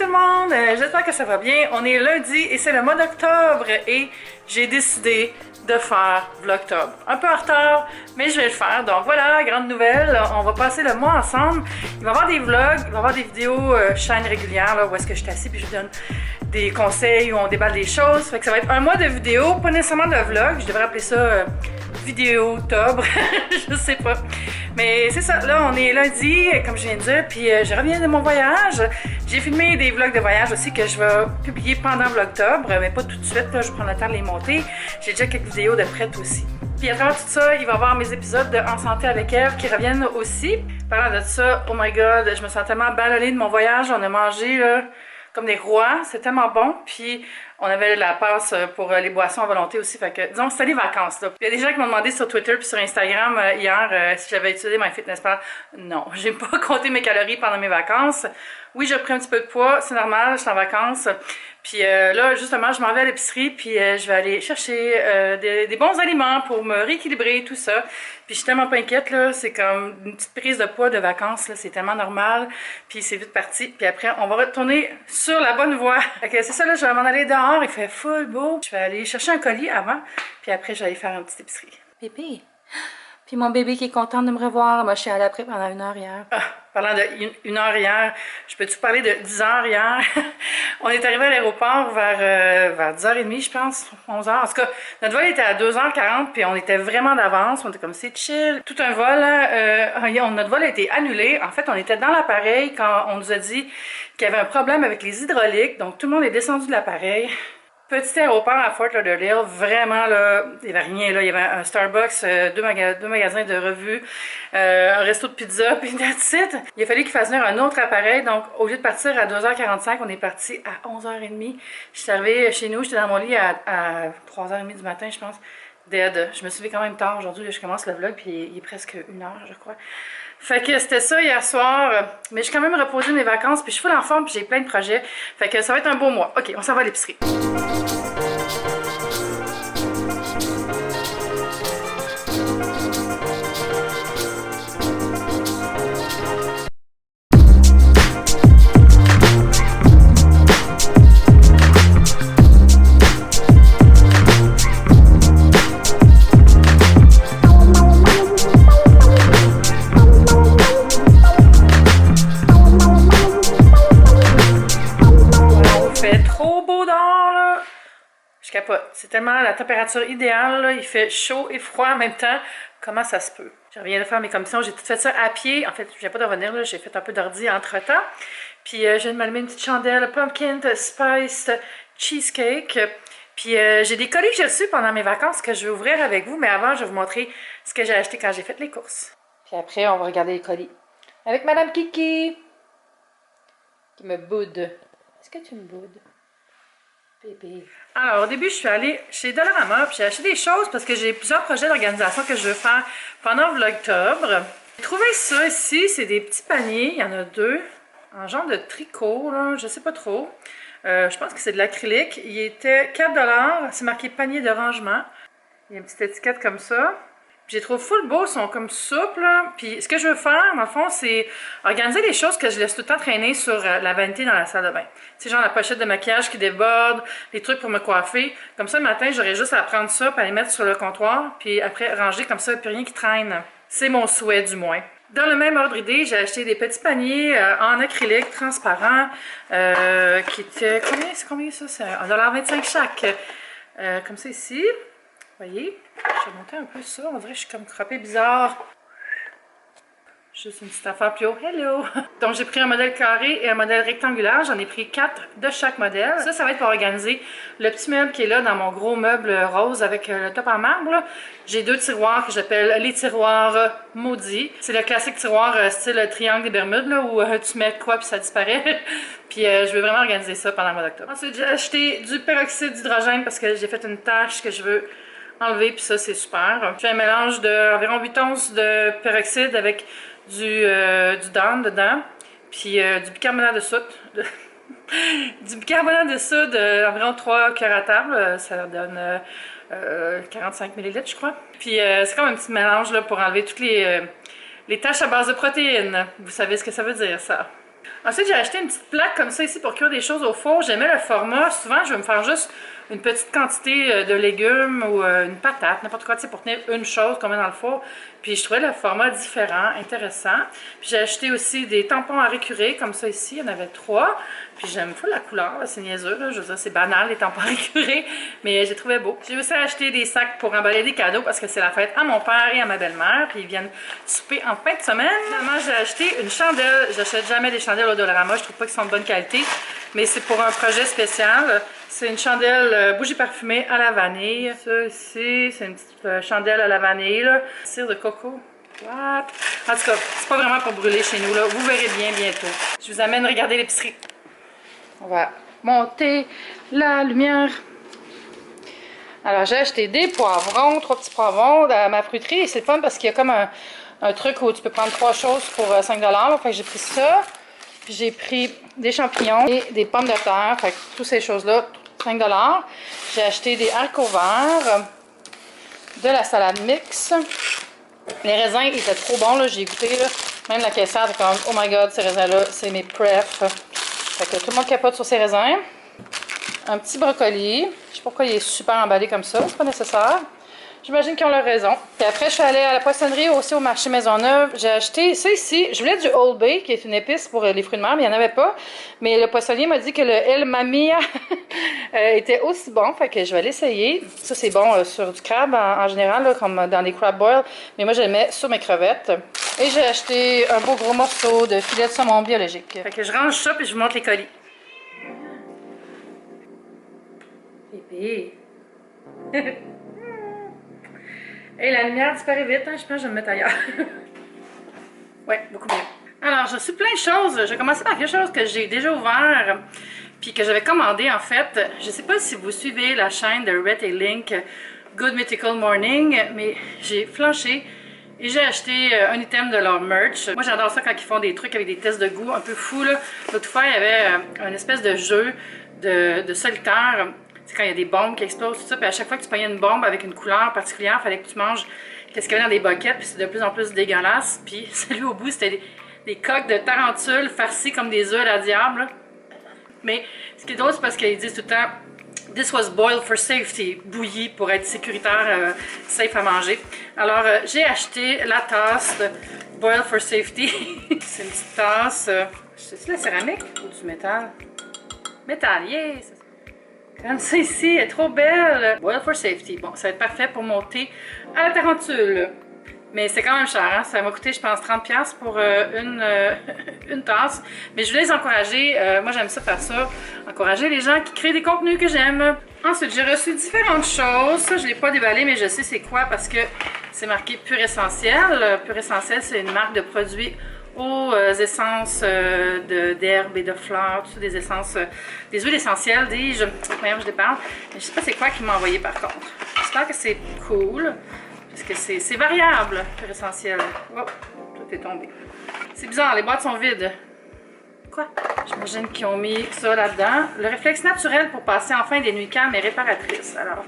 le monde, j'espère que ça va bien. On est lundi et c'est le mois d'octobre et j'ai décidé de faire Vlogtober. Un peu en retard, mais je vais le faire. Donc voilà, grande nouvelle, on va passer le mois ensemble. Il va y avoir des vlogs, il va y avoir des vidéos chaîne régulières là, où est-ce que je suis assise puis je vous donne des conseils, où on déballe des choses. Fait que ça va être un mois de vidéos, pas nécessairement de vlog, je devrais appeler ça vidéo-tobre, je sais pas. Mais c'est ça, là on est lundi, comme je viens de dire, puis je reviens de mon voyage. J'ai filmé des vlogs de voyage aussi que je vais publier pendant Vlogtober, mais pas tout de suite, là, je prends le temps de les monter. J'ai déjà quelques vidéos de prêtes aussi. Puis à travers tout ça, il va y avoir mes épisodes de En santé avec Eve qui reviennent aussi. Parlant de ça, oh my god, je me sens tellement ballonnée de mon voyage, on a mangé là, comme des rois, c'est tellement bon, puis on avait la passe pour les boissons à volonté aussi, fait que disons c'était les vacances là. Il y a des gens qui m'ont demandé sur Twitter puis sur Instagram hier si j'avais utilisé MyFitnessPal. Non, j'ai pas compté mes calories pendant mes vacances. Oui, j'ai pris un petit peu de poids, c'est normal, je suis en vacances. Puis là, justement, je m'en vais à l'épicerie, puis je vais aller chercher des bons aliments pour me rééquilibrer, tout ça. Puis je suis tellement pas inquiète, là, c'est comme une petite prise de poids de vacances, là, c'est tellement normal. Puis c'est vite parti, puis après, on va retourner sur la bonne voie. Fait que c'est ça, là, je vais m'en aller dehors, il fait full beau. Je vais aller chercher un colis avant, puis après, je vais aller faire une petite épicerie. Bébé! Puis mon bébé qui est content de me revoir. Moi, je suis allée après pendant 1 heure hier. Ah, parlant de 1 heure hier, je peux-tu parler de 10 heures hier? On est arrivé à l'aéroport vers 10h30, je pense, 11h. En tout cas, notre vol était à 2h40, puis on était vraiment d'avance. On était comme c'est chill. Tout un vol, notre vol a été annulé. En fait, on était dans l'appareil quand on nous a dit qu'il y avait un problème avec les hydrauliques. Donc, tout le monde est descendu de l'appareil. Petit aéroport à Fort Lauderdale, vraiment là, il n'y avait rien là, il y avait un Starbucks, deux magasins de revues, un resto de pizza, puis that's it. Il a fallu qu'il fasse venir un autre appareil, donc au lieu de partir à 2h45, on est parti à 11h30. Je suis arrivée chez nous, j'étais dans mon lit à 3h30 du matin, je pense. Dead. Je me suis levée quand même tard aujourd'hui, là, je commence le vlog, puis il est presque 1h, je crois. Fait que c'était ça hier soir, mais j'ai quand même reposé mes vacances, puis je suis full en forme, puis j'ai plein de projets. Fait que ça va être un beau mois. Ok, on s'en va à l'épicerie. Je capote. C'est tellement la température idéale, là. Il fait chaud et froid en même temps. Comment ça se peut? Je reviens de faire mes commissions. J'ai tout fait ça à pied. En fait, je viens pas de revenir, là. J'ai fait un peu d'ordi entre-temps. Puis, je viens de m'allumer une petite chandelle Pumpkin Spice Cheesecake. Puis, j'ai des colis que j'ai reçus pendant mes vacances que je vais ouvrir avec vous. Mais avant, je vais vous montrer ce que j'ai acheté quand j'ai fait les courses. Puis après, on va regarder les colis. Avec Madame Kiki. Qui me boude. Est-ce que tu me boudes? Pépé. Alors, au début, je suis allée chez Dollarama, puis j'ai acheté des choses parce que j'ai plusieurs projets d'organisation que je veux faire pendant Vlogtober. J'ai trouvé ça ici, c'est des petits paniers, il y en a 2, en genre de tricot, là, je sais pas trop. Je pense que c'est de l'acrylique. Il était 4 $, c'est marqué panier de rangement. Il y a une petite étiquette comme ça. J'ai trouvé full beau, ils sont comme souples. Puis ce que je veux faire, dans le fond, c'est organiser les choses que je laisse tout le temps traîner sur la vanité dans la salle de bain. C'est genre la pochette de maquillage qui déborde, les trucs pour me coiffer. Comme ça, le matin, j'aurais juste à prendre ça, puis à les mettre sur le comptoir, puis après ranger comme ça, puis rien qui traîne. C'est mon souhait, du moins. Dans le même ordre d'idée, j'ai acheté des petits paniers en acrylique transparent, qui étaient... Combien ça? C'est 1,25 $ chaque. Comme ça ici. Vous voyez? Je vais monter un peu ça. On dirait que je suis comme croppée bizarre. Juste une petite affaire plus haut. Hello! Donc, j'ai pris un modèle carré et un modèle rectangulaire. J'en ai pris 4 de chaque modèle. Ça va être pour organiser le petit meuble qui est là dans mon gros meuble rose avec le top en marbre. J'ai 2 tiroirs que j'appelle les tiroirs maudits. C'est le classique tiroir style triangle des Bermudes, là, où tu mets quoi puis ça disparaît. Puis je veux vraiment organiser ça pendant le mois d'octobre. Ensuite, j'ai acheté du peroxyde d'hydrogène parce que j'ai fait une tache que je veux enlever, puis ça, c'est super. Je fais un mélange d'environ 8 onces de peroxyde avec du Dawn dedans, puis du bicarbonate de soude. Du bicarbonate de soude, environ 3 cuillères à table, ça donne 45 ml, je crois. Puis c'est comme un petit mélange là, pour enlever toutes les taches à base de protéines. Vous savez ce que ça veut dire, ça. Ensuite, j'ai acheté une petite plaque comme ça ici pour cuire des choses au four. J'aimais le format. Souvent, je vais me faire juste une petite quantité de légumes ou une patate, n'importe quoi, tu sais, pour tenir une chose qu'on met dans le four. Puis je trouvais le format différent, intéressant. Puis j'ai acheté aussi des tampons à récurer, comme ça ici, il y en avait 3. Puis j'aime pas la couleur, c'est niaiseux, là. Je veux dire, c'est banal les tampons à récurer, mais j'ai trouvé beau. J'ai aussi acheté des sacs pour emballer des cadeaux parce que c'est la fête à mon père et à ma belle-mère, puis ils viennent souper en fin de semaine. Finalement, j'ai acheté une chandelle. J'achète jamais des chandelles au Dollarama, je trouve pas qu'elles sont de bonne qualité, mais c'est pour un projet spécial. C'est une chandelle bougie parfumée à la vanille. Ça ici, c'est une petite chandelle à la vanille, là. Cire de coco. What? En tout cas, c'est pas vraiment pour brûler chez nous, là. Vous verrez bien bientôt. Je vous amène regarder l'épicerie. On va monter la lumière. Alors, j'ai acheté des poivrons, 3 petits poivrons à ma fruiterie. Et c'est fun parce qu'il y a comme un truc où tu peux prendre 3 choses pour 5 $. Fait que j'ai pris ça. Puis j'ai pris des champignons et des pommes de terre. Fait que toutes ces choses-là, 5 $. J'ai acheté des haricots verts, de la salade mix. Les raisins étaient trop bons, là. J'ai goûté, là. Même la caissière était comme, oh my god, ces raisins-là, c'est mes prefs. Fait que tout le monde capote sur ces raisins. Un petit brocoli. Je sais pas pourquoi il est super emballé comme ça, c'est pas nécessaire. J'imagine qu'ils ont leur raison. Puis après, je suis allée à la poissonnerie, aussi au marché Maisonneuve. J'ai acheté ça ici. Je voulais du Old Bay, qui est une épice pour les fruits de mer, mais il n'y en avait pas. Mais le poissonnier m'a dit que le El Mamia était aussi bon. Fait que je vais l'essayer. Ça, c'est bon sur du crabe en général, là, comme dans les crab boils. Mais moi, je le mets sur mes crevettes. Et j'ai acheté un beau gros morceau de filet de saumon biologique. Fait que je range ça, puis je vous montre les colis. Bébé. Et la lumière disparaît vite, hein? Je pense que je vais me mettre ailleurs. Ouais, beaucoup mieux. Alors, j'ai reçu plein de choses. Je vais commencer par quelque chose que j'ai déjà ouvert, puis que j'avais commandé en fait. Je sais pas si vous suivez la chaîne de Rhett et Link, Good Mythical Morning, mais j'ai flanché et j'ai acheté un item de leur merch. Moi, j'adore ça quand ils font des trucs avec des tests de goût un peu fous, là. L'autre fois, il y avait une espèce de jeu de solitaire. C'est quand il y a des bombes qui explosent, tout ça, puis à chaque fois que tu prenais une bombe avec une couleur particulière, il fallait que tu manges qu'est-ce qu'il y avait dans des boquettes, puis c'est de plus en plus dégueulasse. Puis celui au bout, c'était des coques de tarentule farcies comme des œufs à la diable. Mais ce qui est drôle, c'est parce qu'ils disent tout le temps « This was boiled for safety », bouilli pour être sécuritaire, safe à manger. Alors, j'ai acheté la tasse de Boiled for Safety. C'est une petite tasse, c'est de la céramique ou du métal? Métal, yeah! Comme ça ici, elle est trop belle. Boiled for Safety. Bon, ça va être parfait pour monter à la tarentule. Mais c'est quand même cher, hein? Ça m'a coûté, je pense, 30$ pour une tasse. Mais je voulais les encourager. Moi, j'aime ça faire ça. Encourager les gens qui créent des contenus que j'aime. Ensuite, j'ai reçu différentes choses. Ça, je ne l'ai pas déballé, mais je sais c'est quoi parce que c'est marqué Pur Essentiel. Pur Essentiel, c'est une marque de produits aux essences d'herbes et de fleurs, tout ça, des essences, des huiles essentielles, dis-je. Voyons, je les parle. Mais je sais pas c'est quoi qu'il m'a envoyé par contre. J'espère que c'est cool, parce que c'est variable, Pur Essentiel. Oh, tout est tombé. C'est bizarre, les boîtes sont vides. Quoi? J'imagine qu'ils ont mis ça là-dedans. Le réflexe naturel pour passer enfin des nuits calmes et réparatrices. Alors,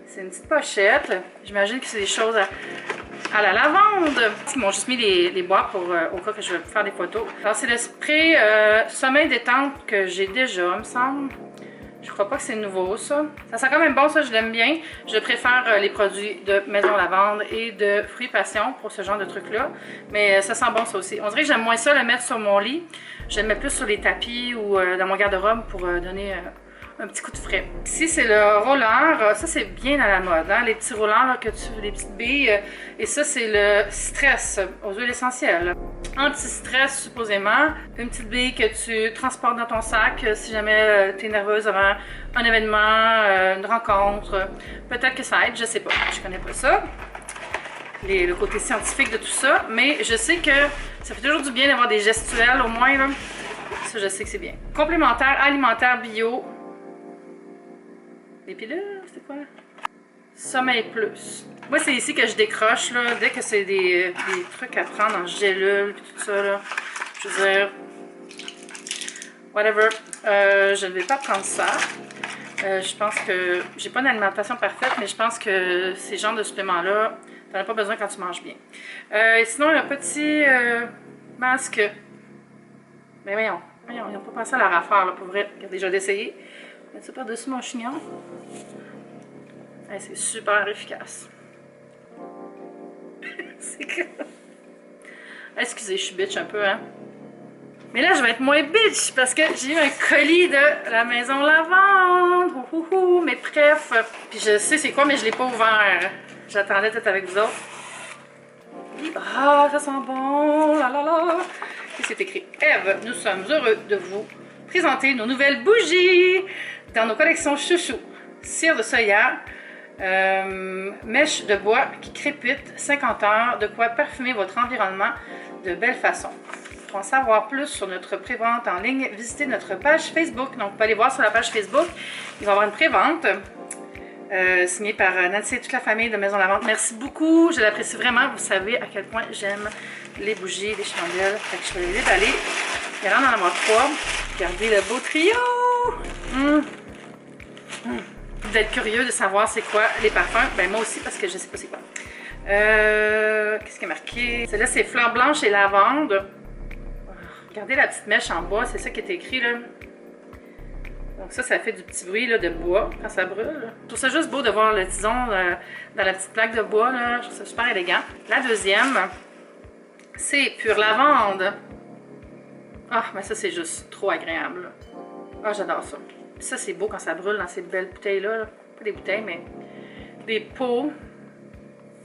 c'est une petite pochette. J'imagine que c'est des choses à la lavande. Ils m'ont juste mis les boîtes pour au cas que je vais faire des photos. Alors, c'est le spray sommeil détente que j'ai déjà, il me semble. Je crois pas que c'est nouveau, ça. Ça sent quand même bon, ça, je l'aime bien. Je préfère les produits de Maison Lavande et de Fruits Passion pour ce genre de trucs-là. Mais ça sent bon, ça aussi. On dirait que j'aime moins ça le mettre sur mon lit. Je le mets plus sur les tapis ou dans mon garde-robe pour donner un petit coup de frais. Ici, c'est le roller. Ça, c'est bien à la mode, hein? Les petits rollers là, que les petites billes. Et ça, c'est le stress aux huiles essentielles. Anti-stress, supposément. Une petite bille que tu transportes dans ton sac si jamais tu es nerveuse avant un événement, une rencontre. Peut-être que ça aide, je sais pas. Je connais pas ça. Le côté scientifique de tout ça. Mais je sais que ça fait toujours du bien d'avoir des gestuels au moins, là. Ça, je sais que c'est bien. Complémentaire alimentaire bio. Les pilules, c'est quoi? Sommeil plus. Moi, c'est ici que je décroche, là, dès que c'est des trucs à prendre en gélule, tout ça, là. Je veux dire, whatever. Je ne vais pas prendre ça. Je pense que j'ai pas une alimentation parfaite, mais je pense que ces genres de suppléments-là, t'en as pas besoin quand tu manges bien. Et sinon, un petit masque Mais voyons, ils n'ont pas pensé à leur affaire, là, pour vrai. Regardez, j'ai essayé. Mettre ça par-dessus mon chignon. Hey, c'est super efficace. C'est que... Excusez, je suis bitch un peu, hein. Mais là, je vais être moins bitch parce que j'ai eu un colis de la maison Lavande. Mais bref. Puis je sais c'est quoi, mais je ne l'ai pas ouvert. J'attendais peut-être avec vous autres. Ah, ça sent bon. La la la. Et c'est écrit. Ève, nous sommes heureux de vous présenter nos nouvelles bougies dans nos collections chouchou. Cire de soya, mèche de bois qui crépite, 50 heures, de quoi parfumer votre environnement de belle façon. Pour en savoir plus sur notre pré-vente en ligne, visitez notre page Facebook. Donc, vous pouvez aller voir sur la page Facebook. Il va y avoir une pré-vente signée par Nancy et toute la famille de Maison Lavande. Merci beaucoup. Je l'apprécie vraiment. Vous savez à quel point j'aime les bougies, les chandelles. Fait que je vais les déballer. Il y en a en avoir 3. Regardez le beau trio. Vous êtes curieux de savoir c'est quoi les parfums. Ben moi aussi, parce que je sais pas c'est quoi. Qu'est-ce qui est marqué? Celle-là, c'est fleurs blanches et lavande. Regardez la petite mèche en bois, c'est ça qui est écrit là. Donc ça fait du petit bruit là, de bois quand ça brûle. Je trouve ça juste beau de voir le tison dans la petite plaque de bois là. Je trouve ça super élégant. La deuxième, c'est pure lavande. Ah, mais ça c'est juste trop agréable. Ah, j'adore ça. Puis ça c'est beau quand ça brûle dans ces belles bouteilles là. Pas des bouteilles, mais des pots.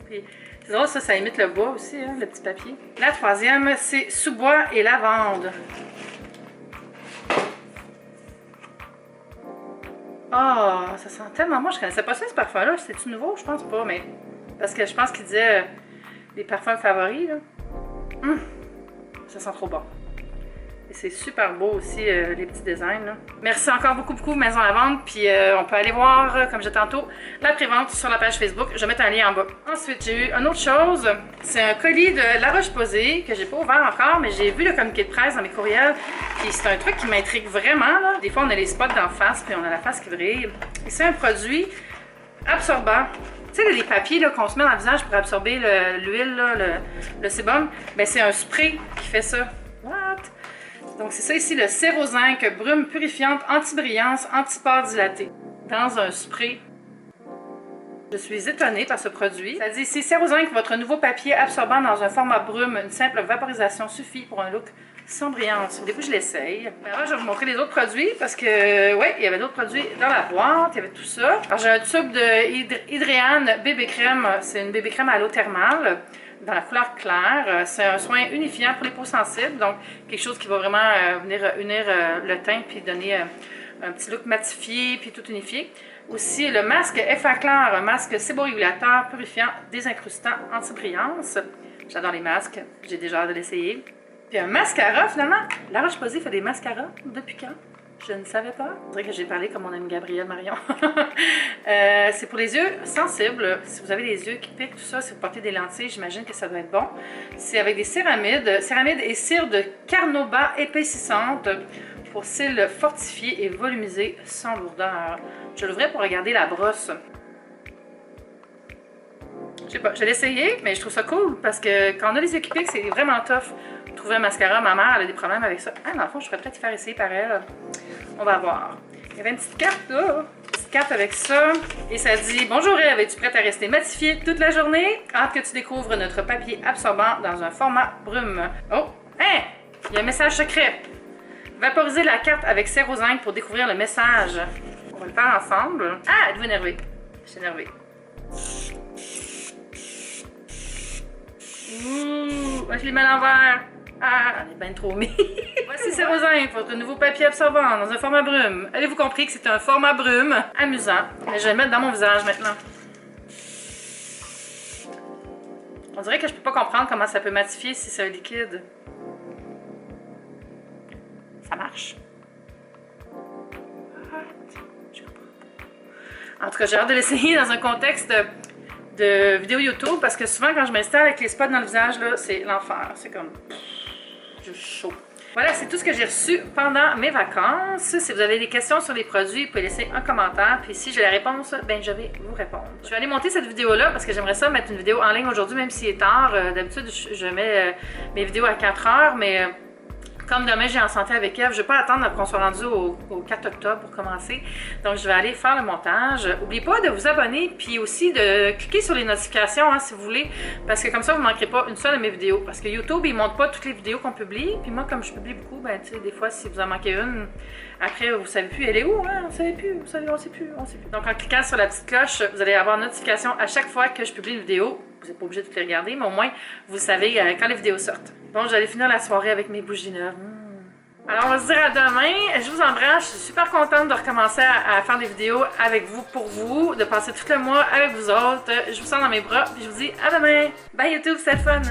Puis, c'est drôle, ça imite le bois aussi, hein, le petit papier. La troisième, c'est sous-bois et lavande. Ah, ça sent tellement bon. Je connaissais pas ça, ce parfum-là. C'est-tu nouveau? Je pense pas, mais... Parce que je pense qu'il disait les parfums favoris, là. Ça sent trop bon. Et c'est super beau aussi, les petits designs, là. Merci encore beaucoup, Maison Lavande. Puis on peut aller voir, comme je disais tantôt, la prévente sur la page Facebook. Je vais mettre un lien en bas. Ensuite, j'ai eu une autre chose. C'est un colis de La Roche-Posay que j'ai pas ouvert encore, mais j'ai vu le communiqué de presse dans mes courriels. Puis c'est un truc qui m'intrigue vraiment, là. Des fois, on a les spots d'en face, puis on a la face qui brille. Et c'est un produit absorbant. Tu sais, les papiers qu'on se met dans le visage pour absorber l'huile, le sébum, ben c'est un spray qui fait ça. What? Donc, c'est ça ici, le Cérozinc, brume purifiante, anti-brillance, anti-pores dilaté. Dans un spray. Je suis étonnée par ce produit. Ça dit ici, Cérozinc, votre nouveau papier absorbant dans un format brume. Une simple vaporisation suffit pour un look sans brillance. Au début, je l'essaye. Alors, je vais vous montrer les autres produits parce que, ouais, il y avait d'autres produits dans la boîte. Il y avait tout ça. Alors, j'ai un tube de Hydréane bébé crème. C'est une bébé crème à l'eau thermale. Dans la couleur claire. C'est un soin unifiant pour les peaux sensibles, donc quelque chose qui va vraiment venir unir le teint puis donner un petit look matifié puis tout unifié. Aussi le masque Effet clair, un masque séborégulateur, purifiant, désincrustant, anti-brillance. J'adore les masques, j'ai déjà hâte de l'essayer. Puis un mascara finalement. La Roche-Posay fait des mascaras depuis quand? Je ne savais pas. On dirait que j'ai parlé comme mon ami Gabrielle Marion. C'est pour les yeux sensibles. Si vous avez les yeux qui piquent, tout ça, si vous portez des lentilles, j'imagine que ça doit être bon. C'est avec des céramides et cire de carnauba épaississante pour cils fortifiés et volumisés sans lourdeur. Je l'ouvrais pour regarder la brosse. Je sais pas, je l'ai essayé, mais je trouve ça cool parce que quand on a les yeux qui piquent, c'est vraiment tough. Trouver un mascara, ma mère elle a des problèmes avec ça. Ah, dans le fond, je pourrais peut-être y faire essayer par elle. On va voir. Il y avait une petite carte là. Une petite carte avec ça. Et ça dit: bonjour Ève, es-tu prête à rester matifiée toute la journée? Hâte que tu découvres notre papier absorbant dans un format brume. Oh! Hein! Il y a un message secret. Vaporiser la carte avec Cérozinc pour découvrir le message. On va le faire ensemble. Ah! Êtes-vous énervé? Je suis énervée. Ouh! Moi, je l'ai mis à l'envers. Ah, elle est bien trop mise. Voici Cérozinc, votre nouveau papier absorbant dans un format brume. Avez-vous compris que c'est un format brume? Amusant. Mais je vais le mettre dans mon visage maintenant. On dirait que je peux pas comprendre comment ça peut matifier si c'est un liquide. Ça marche. Je comprends pas. En tout cas, j'ai hâte de l'essayer dans un contexte de vidéo YouTube parce que souvent quand je m'installe avec les spots dans le visage, là, c'est l'enfer. C'est comme juste chaud. Voilà, c'est tout ce que j'ai reçu pendant mes vacances. Si vous avez des questions sur les produits, vous pouvez laisser un commentaire. Puis si j'ai la réponse, ben je vais vous répondre. Je vais aller monter cette vidéo-là parce que j'aimerais ça mettre une vidéo en ligne aujourd'hui, même s'il est tard. D'habitude, je mets mes vidéos à 4 heures, mais Comme demain, j'ai En santé avec Eve, je ne vais pas attendre qu'on soit rendu au 4 octobre pour commencer. Donc, je vais aller faire le montage. N'oubliez pas de vous abonner, puis aussi de cliquer sur les notifications, hein, si vous voulez, parce que comme ça, vous ne manquerez pas une seule de mes vidéos. Parce que YouTube, il ne montre pas toutes les vidéos qu'on publie. Puis moi, comme je publie beaucoup, ben, tu sais, des fois, si vous en manquez une, après, vous ne savez plus, elle est où, hein? On ne savait plus, on ne sait plus. Donc, en cliquant sur la petite cloche, vous allez avoir une notification à chaque fois que je publie une vidéo. Vous n'êtes pas obligé de toutes les regarder, mais au moins, vous savez quand les vidéos sortent. Bon, j'allais finir la soirée avec mes bougies neuves. Alors, on va se dire à demain. Je vous embrasse. Je suis super contente de recommencer à faire des vidéos avec vous, pour vous, de passer tout le mois avec vous autres. Je vous sens dans mes bras, puis je vous dis à demain. Bye YouTube, c'était le fun!